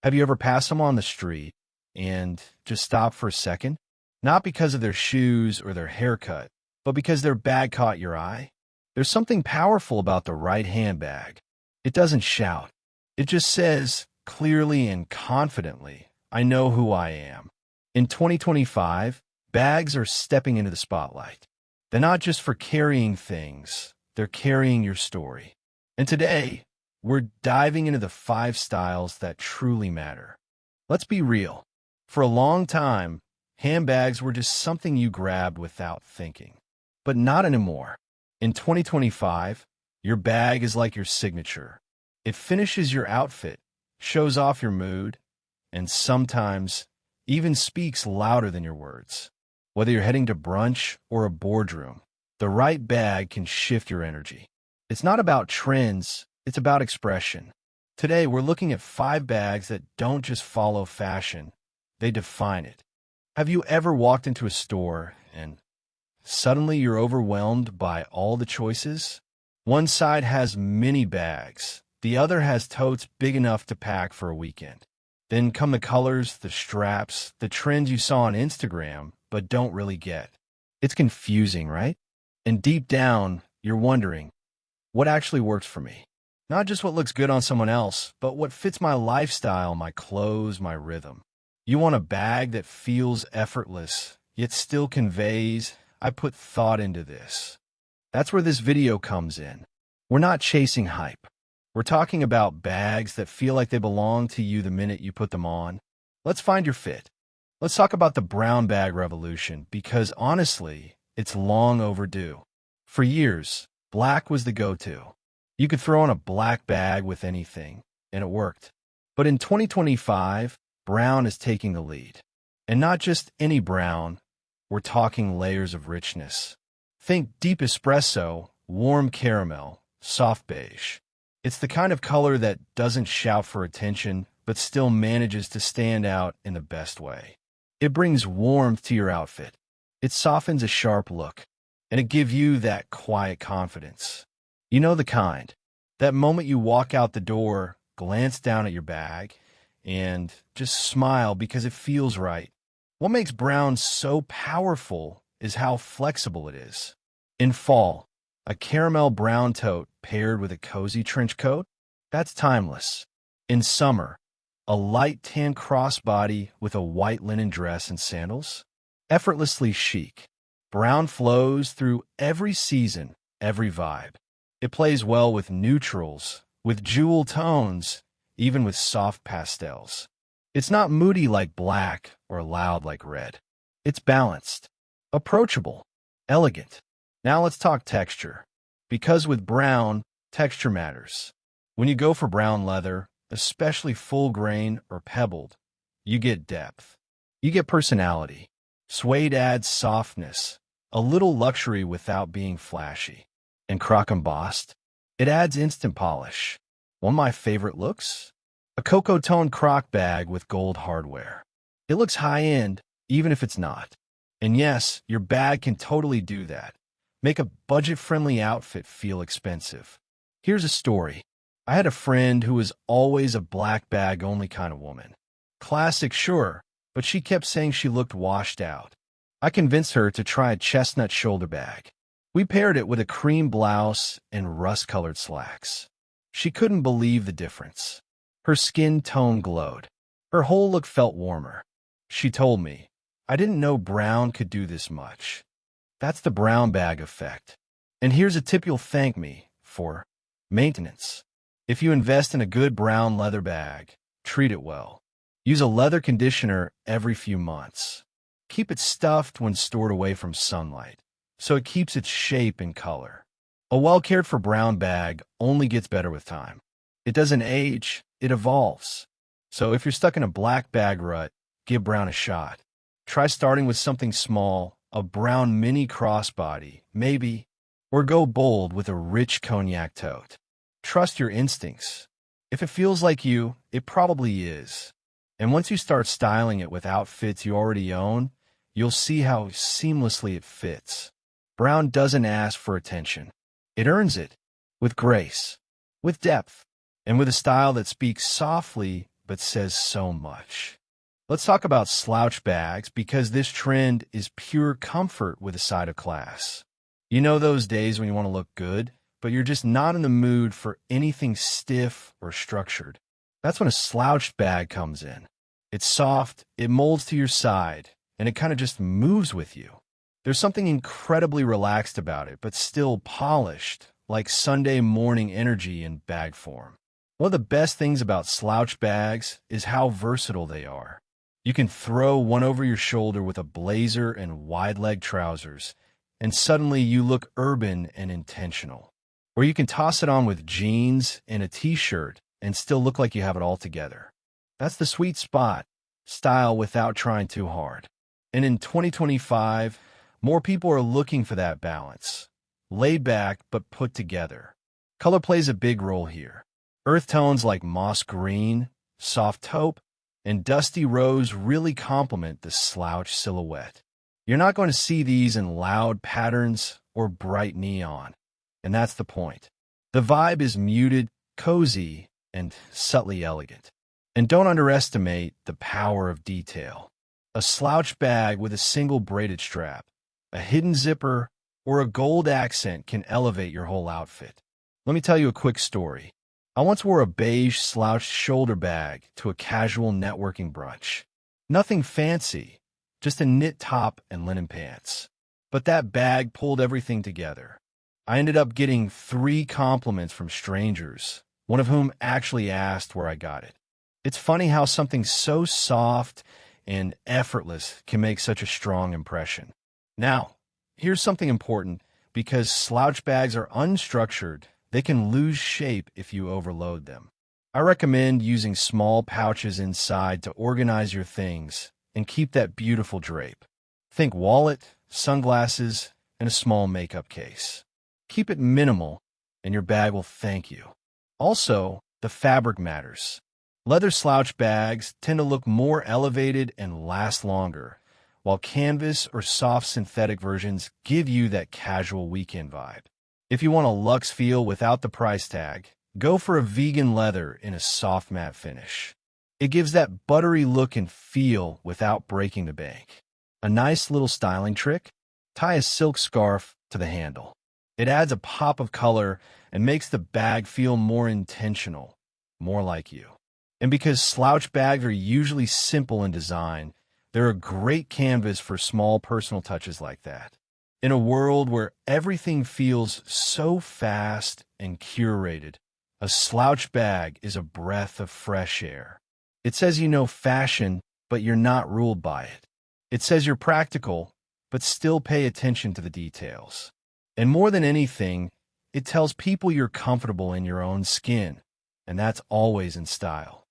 Have you ever passed someone on the street and just stopped for a second? Not because of their shoes or their haircut, but because their bag caught your eye? There's something powerful about the right handbag. It doesn't shout. It just says clearly and confidently, I know who I am. In 2025, bags are stepping into the spotlight. They're not just for carrying things, they're carrying your story. And today, we're diving into the 5 styles that truly matter. Let's be real. For a long time, handbags were just something you grabbed without thinking. But not anymore. In 2025, your bag is like your signature. It finishes your outfit, shows off your mood, and sometimes even speaks louder than your words. Whether you're heading to brunch or a boardroom, the right bag can shift your energy. It's not about trends, it's about expression. Today, we're looking at 5 bags that don't just follow fashion, they define it. Have you ever walked into a store and suddenly you're overwhelmed by all the choices? One side has mini bags, the other has totes big enough to pack for a weekend. Then come the colors, the straps, the trends you saw on Instagram, but don't really get. It's confusing, right? And deep down, you're wondering, what actually works for me? Not just what looks good on someone else, but what fits my lifestyle, my clothes, my rhythm. You want a bag that feels effortless, yet still conveys, I put thought into this. That's where this video comes in. We're not chasing hype. We're talking about bags that feel like they belong to you the minute you put them on. Let's find your fit. Let's talk about the brown bag revolution, because honestly, it's long overdue. For years, black was the go-to. You could throw on a black bag with anything, and it worked. But in 2025, brown is taking the lead. And not just any brown, we're talking layers of richness. Think deep espresso, warm caramel, soft beige. It's the kind of color that doesn't shout for attention, but still manages to stand out in the best way. It brings warmth to your outfit. It softens a sharp look, and it gives you that quiet confidence. You know the kind. That moment you walk out the door, glance down at your bag, and just smile because it feels right. What makes brown so powerful is how flexible it is. In fall, a caramel brown tote paired with a cozy trench coat, that's timeless. In summer, a light tan crossbody with a white linen dress and sandals, effortlessly chic. Brown flows through every season, every vibe. It plays well with neutrals, with jewel tones, even with soft pastels. It's not moody like black or loud like red. It's balanced, approachable, elegant. Now let's talk texture. Because with brown, texture matters. When you go for brown leather, especially full grain or pebbled, you get depth. You get personality. Suede adds softness, a little luxury without being flashy. And croc embossed, it adds instant polish. One of my favorite looks? A cocoa tone croc bag with gold hardware. It looks high-end, even if it's not. And yes, your bag can totally do that. Make a budget-friendly outfit feel expensive. Here's a story. I had a friend who was always a black bag-only kind of woman. Classic, sure, but she kept saying she looked washed out. I convinced her to try a chestnut shoulder bag. We paired it with a cream blouse and rust-colored slacks. She couldn't believe the difference. Her skin tone glowed. Her whole look felt warmer. She told me, I didn't know brown could do this much. That's the brown bag effect. And here's a tip you'll thank me for. Maintenance. If you invest in a good brown leather bag, treat it well. Use a leather conditioner every few months. Keep it stuffed when stored away from sunlight, so it keeps its shape and color. A well-cared-for brown bag only gets better with time. It doesn't age, it evolves. So if you're stuck in a black bag rut, give brown a shot. Try starting with something small, a brown mini crossbody, maybe, or go bold with a rich cognac tote. Trust your instincts. If it feels like you, it probably is. And once you start styling it with outfits you already own, you'll see how seamlessly it fits. Brown doesn't ask for attention. It earns it, with grace, with depth, and with a style that speaks softly but says so much. Let's talk about slouch bags because this trend is pure comfort with a side of class. You know those days when you want to look good, but you're just not in the mood for anything stiff or structured. That's when a slouched bag comes in. It's soft, it molds to your side, and it kind of just moves with you. There's something incredibly relaxed about it, but still polished, like Sunday morning energy in bag form. One of the best things about slouch bags is how versatile they are. You can throw one over your shoulder with a blazer and wide-leg trousers, and suddenly you look urban and intentional. Or you can toss it on with jeans and a t-shirt and still look like you have it all together. That's the sweet spot, style without trying too hard. And in 2025, more people are looking for that balance. Laid back but put together. Color plays a big role here. Earth tones like moss green, soft taupe, and dusty rose really complement the slouch silhouette. You're not going to see these in loud patterns or bright neon, and that's the point. The vibe is muted, cozy, and subtly elegant. And don't underestimate the power of detail. A slouch bag with a single braided strap, a hidden zipper, or a gold accent can elevate your whole outfit. Let me tell you a quick story. I once wore a beige slouched shoulder bag to a casual networking brunch. Nothing fancy, just a knit top and linen pants. But that bag pulled everything together. I ended up getting 3 compliments from strangers, one of whom actually asked where I got it. It's funny how something so soft and effortless can make such a strong impression. Now, here's something important. Because slouch bags are unstructured, they can lose shape if you overload them. I recommend using small pouches inside to organize your things and keep that beautiful drape. Think wallet, sunglasses, and a small makeup case. Keep it minimal, and your bag will thank you. Also, the fabric matters. Leather slouch bags tend to look more elevated and last longer, while canvas or soft synthetic versions give you that casual weekend vibe. If you want a luxe feel without the price tag, go for a vegan leather in a soft matte finish. It gives that buttery look and feel without breaking the bank. A nice little styling trick? Tie a silk scarf to the handle. It adds a pop of color and makes the bag feel more intentional, more like you. And because slouch bags are usually simple in design, they're a great canvas for small personal touches like that. In a world where everything feels so fast and curated, a slouch bag is a breath of fresh air. It says you know fashion, but you're not ruled by it. It says you're practical, but still pay attention to the details. And more than anything, it tells people you're comfortable in your own skin, and that's always in style.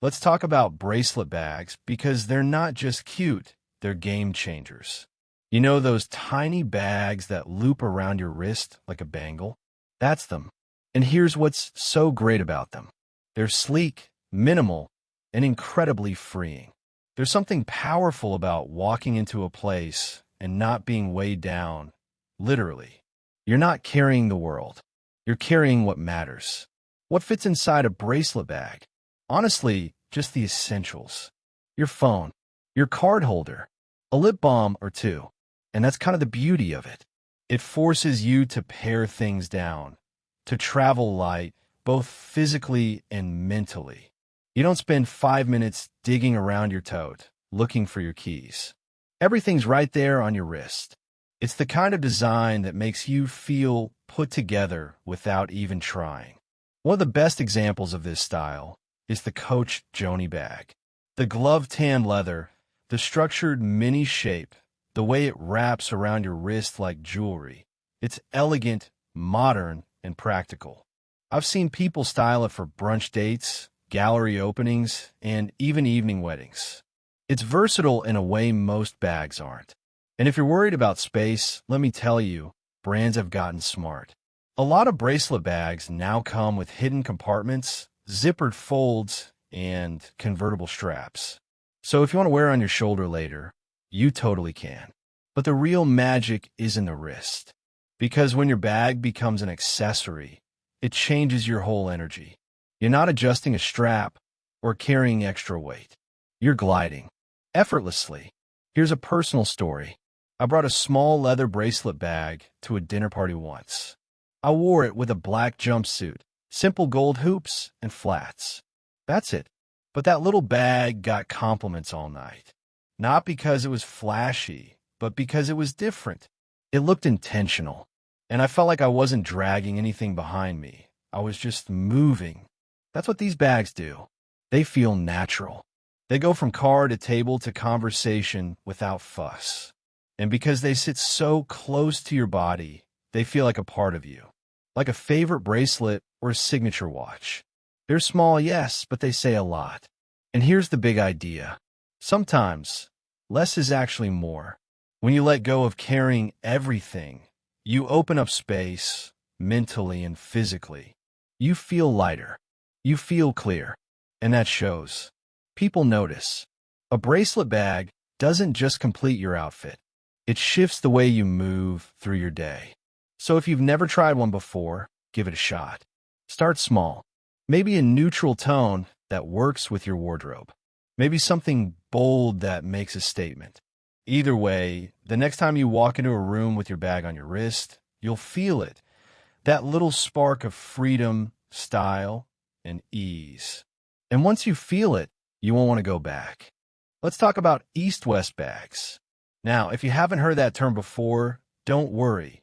Let's talk about bracelet bags because they're not just cute, they're game changers. You know those tiny bags that loop around your wrist like a bangle? That's them. And here's what's so great about them. They're sleek, minimal, and incredibly freeing. There's something powerful about walking into a place and not being weighed down, literally. You're not carrying the world. You're carrying what matters. What fits inside a bracelet bag? Honestly, just the essentials. Your phone, your card holder, a lip balm or 2. And that's kind of the beauty of it. It forces you to pare things down, to travel light, both physically and mentally. You don't spend 5 minutes digging around your tote, looking for your keys. Everything's right there on your wrist. It's the kind of design that makes you feel put together without even trying. One of the best examples of this style is the Coach Joni bag. The glove tan leather, the structured mini shape, the way it wraps around your wrist like jewelry. It's elegant, modern, and practical. I've seen people style it for brunch dates, gallery openings, and even evening weddings. It's versatile in a way most bags aren't. And if you're worried about space, let me tell you, brands have gotten smart. A lot of bracelet bags now come with hidden compartments, zippered folds, and convertible straps. So if you want to wear it on your shoulder later, you totally can. But the real magic is in the wrist. Because when your bag becomes an accessory, it changes your whole energy. You're not adjusting a strap, or carrying extra weight. You're gliding effortlessly. Here's a personal story. I brought a small leather bracelet bag to a dinner party once. I wore it with a black jumpsuit, simple gold hoops, and flats. That's it. But that little bag got compliments all night. Not because it was flashy, but because it was different. It looked intentional, and I felt like I wasn't dragging anything behind me. I was just moving. That's what these bags do. They feel natural. They go from car to table to conversation without fuss. And because they sit so close to your body, they feel like a part of you. Like a favorite bracelet or a signature watch. They're small, yes, but they say a lot. And here's the big idea. Sometimes, less is actually more. When you let go of carrying everything, you open up space, mentally and physically. You feel lighter. You feel clear. And that shows. People notice. A bracelet bag doesn't just complete your outfit. It shifts the way you move through your day. So if you've never tried one before, give it a shot. Start small. Maybe a neutral tone that works with your wardrobe. Maybe something bold that makes a statement. Either way, the next time you walk into a room with your bag on your wrist, you'll feel it. That little spark of freedom, style, and ease. And once you feel it, you won't want to go back. Let's talk about East-West bags. Now, if you haven't heard that term before, don't worry.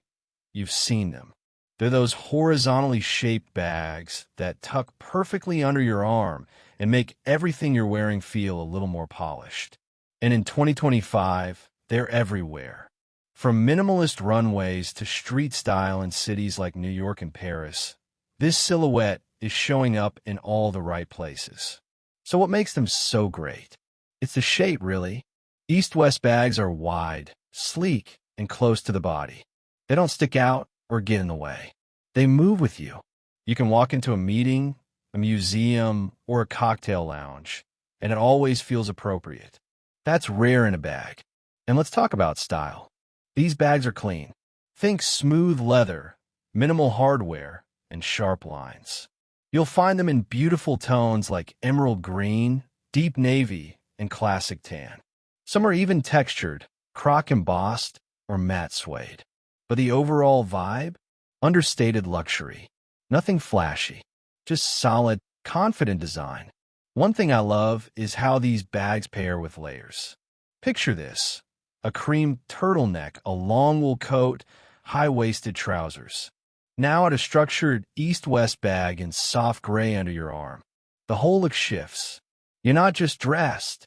You've seen them. They're those horizontally shaped bags that tuck perfectly under your arm and make everything you're wearing feel a little more polished. And in 2025, they're everywhere. From minimalist runways to street style in cities like New York and Paris, this silhouette is showing up in all the right places. So what makes them so great? It's the shape, really. East-West bags are wide, sleek, and close to the body. They don't stick out or get in the way. They move with you. You can walk into a meeting, a museum, or a cocktail lounge, and it always feels appropriate. That's rare in a bag. And let's talk about style. These bags are clean. Think smooth leather, minimal hardware, and sharp lines. You'll find them in beautiful tones like emerald green, deep navy, and classic tan. Some are even textured, croc embossed, or matte suede. But the overall vibe? Understated luxury. Nothing flashy. Just solid, confident design. One thing I love is how these bags pair with layers. Picture this. A cream turtleneck, a long wool coat, high-waisted trousers. Now at a structured East-West bag in soft gray under your arm. The whole look shifts. You're not just dressed,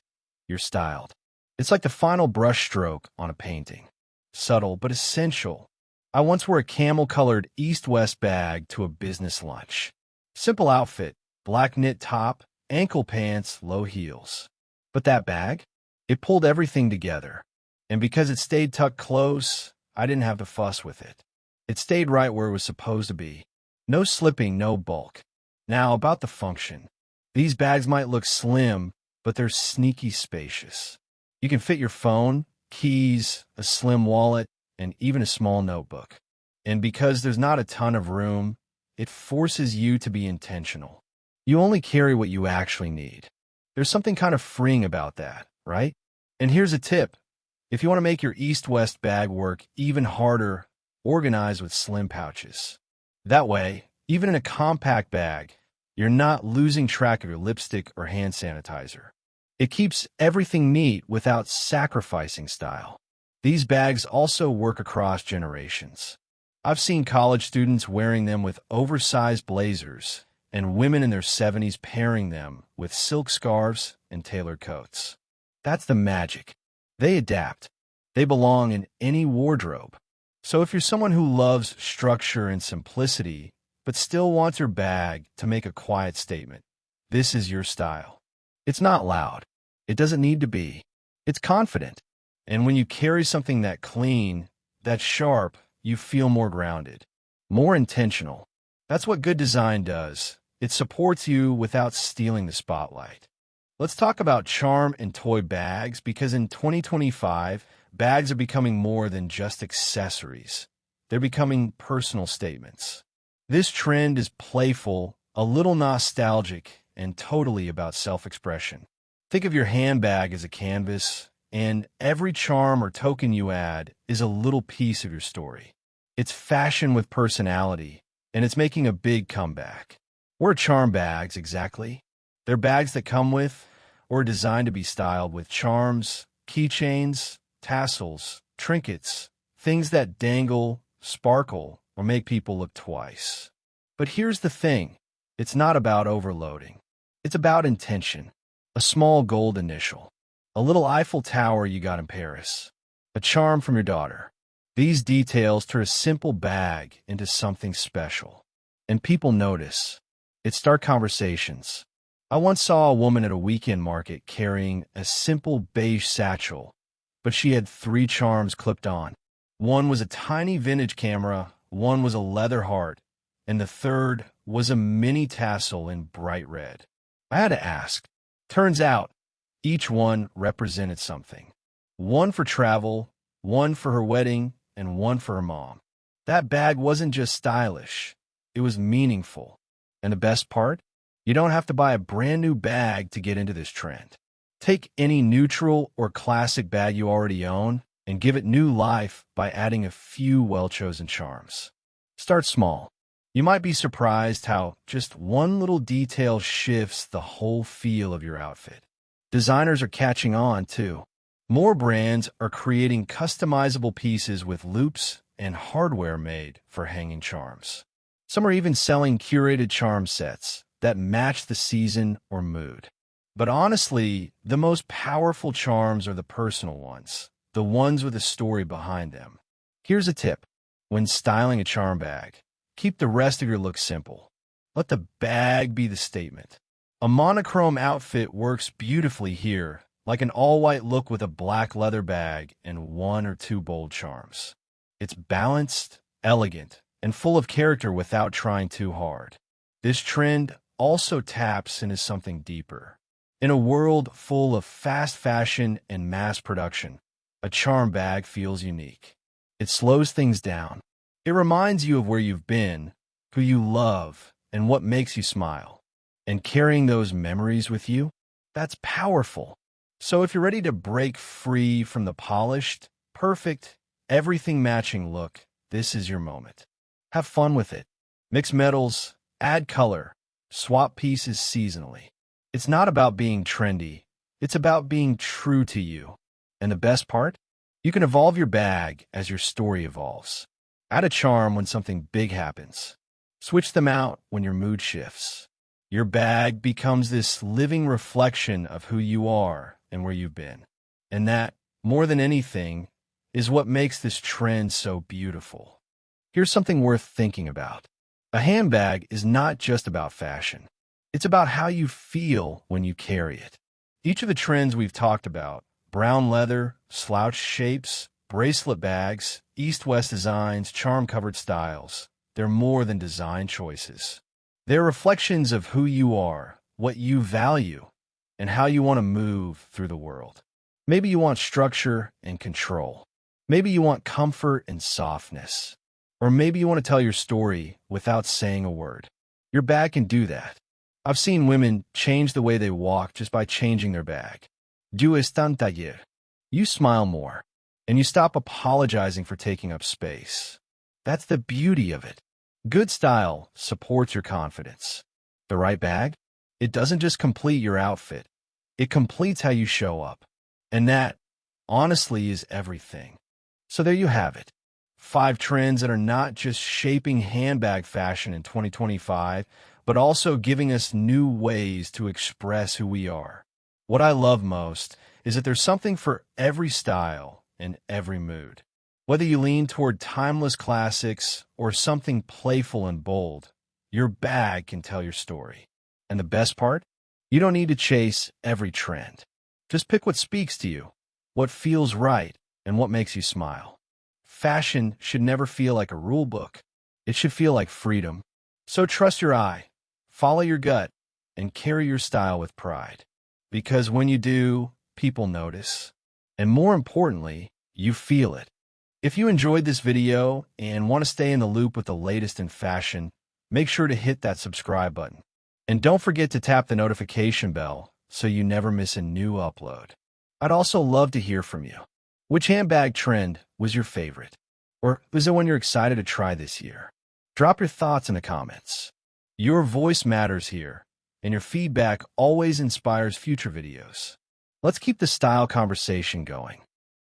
you're styled. It's like the final brushstroke on a painting. Subtle but essential. I once wore a camel-colored East-West bag to a business lunch. Simple outfit, black knit top, ankle pants, low heels. But that bag? It pulled everything together. And because it stayed tucked close, I didn't have to fuss with it. It stayed right where it was supposed to be. No slipping, no bulk. Now, about the function. These bags might look slim, but they're sneaky spacious. You can fit your phone, keys, a slim wallet, and even a small notebook. And because there's not a ton of room, it forces you to be intentional. You only carry what you actually need. There's something kind of freeing about that, right? And here's a tip. If you want to make your East-West bag work even harder, organize with slim pouches. That way, even in a compact bag, you're not losing track of your lipstick or hand sanitizer. It keeps everything neat without sacrificing style. These bags also work across generations. I've seen college students wearing them with oversized blazers and women in their 70s pairing them with silk scarves and tailored coats. That's the magic. They adapt. They belong in any wardrobe. So if you're someone who loves structure and simplicity, but still wants your bag to make a quiet statement, this is your style. It's not loud. It doesn't need to be. It's confident. And when you carry something that clean, that sharp, you feel more grounded, more intentional. That's what good design does. It supports you without stealing the spotlight. Let's talk about charm and toy bags because in 2025, bags are becoming more than just accessories. They're becoming personal statements. This trend is playful, a little nostalgic, and totally about self-expression. Think of your handbag as a canvas, and every charm or token you add is a little piece of your story. It's fashion with personality, and it's making a big comeback. What are charm bags exactly? They're bags that come with or are designed to be styled with charms, keychains, tassels, trinkets, things that dangle, sparkle, or make people look twice. But here's the thing. It's not about overloading. It's about intention. A small gold initial. A little Eiffel Tower you got in Paris. A charm from your daughter. These details turn a simple bag into something special. And people notice. It starts conversations. I once saw a woman at a weekend market carrying a simple beige satchel, but she had 3 charms clipped on. One was a tiny vintage camera, one was a leather heart, and the third was a mini tassel in bright red. I had to ask. Turns out, each one represented something. One for travel, one for her wedding, and one for her mom. That bag wasn't just stylish, it was meaningful. And the best part? You don't have to buy a brand new bag to get into this trend. Take any neutral or classic bag you already own and give it new life by adding a few well-chosen charms. Start small. You might be surprised how just one little detail shifts the whole feel of your outfit. Designers are catching on, too. More brands are creating customizable pieces with loops and hardware made for hanging charms. Some are even selling curated charm sets that match the season or mood. But honestly, the most powerful charms are the personal ones, the ones with a story behind them. Here's a tip. When styling a charm bag, keep the rest of your look simple. Let the bag be the statement. A monochrome outfit works beautifully here, like an all-white look with a black leather bag and 1 or 2 bold charms. It's balanced, elegant, and full of character without trying too hard. This trend also taps into something deeper. In a world full of fast fashion and mass production, a charm bag feels unique. It slows things down. It reminds you of where you've been, who you love, and what makes you smile. And carrying those memories with you, that's powerful. So if you're ready to break free from the polished, perfect, everything-matching look, this is your moment. Have fun with it. Mix metals, add color, swap pieces seasonally. It's not about being trendy. It's about being true to you. And the best part? You can evolve your bag as your story evolves. Add a charm when something big happens. Switch them out when your mood shifts. Your bag becomes this living reflection of who you are and where you've been. And that, more than anything, is what makes this trend so beautiful. Here's something worth thinking about. A handbag is not just about fashion. It's about how you feel when you carry it. Each of the trends we've talked about, brown leather, slouch shapes, bracelet bags, east-west designs, charm-covered styles, they're more than design choices. They're reflections of who you are, what you value, and how you want to move through the world. Maybe you want structure and control. Maybe you want comfort and softness. Or maybe you want to tell your story without saying a word. Your bag can do that. I've seen women change the way they walk just by changing their bag. Du están taller. You smile more, and you stop apologizing for taking up space. That's the beauty of it. Good style supports your confidence. The right bag? It doesn't just complete your outfit. It completes how you show up. And that, honestly, is everything. So there you have it. 5 trends that are not just shaping handbag fashion in 2025, but also giving us new ways to express who we are. What I love most is that there's something for every style and every mood. Whether you lean toward timeless classics or something playful and bold, your bag can tell your story. And the best part? You don't need to chase every trend. Just pick what speaks to you, what feels right, and what makes you smile. Fashion should never feel like a rule book. It should feel like freedom. So trust your eye, follow your gut, and carry your style with pride. Because when you do, people notice. And more importantly, you feel it. If you enjoyed this video and want to stay in the loop with the latest in fashion, make sure to hit that subscribe button. And don't forget to tap the notification bell so you never miss a new upload. I'd also love to hear from you. Which handbag trend was your favorite? Or was there one you're excited to try this year? Drop your thoughts in the comments. Your voice matters here, and your feedback always inspires future videos. Let's keep the style conversation going.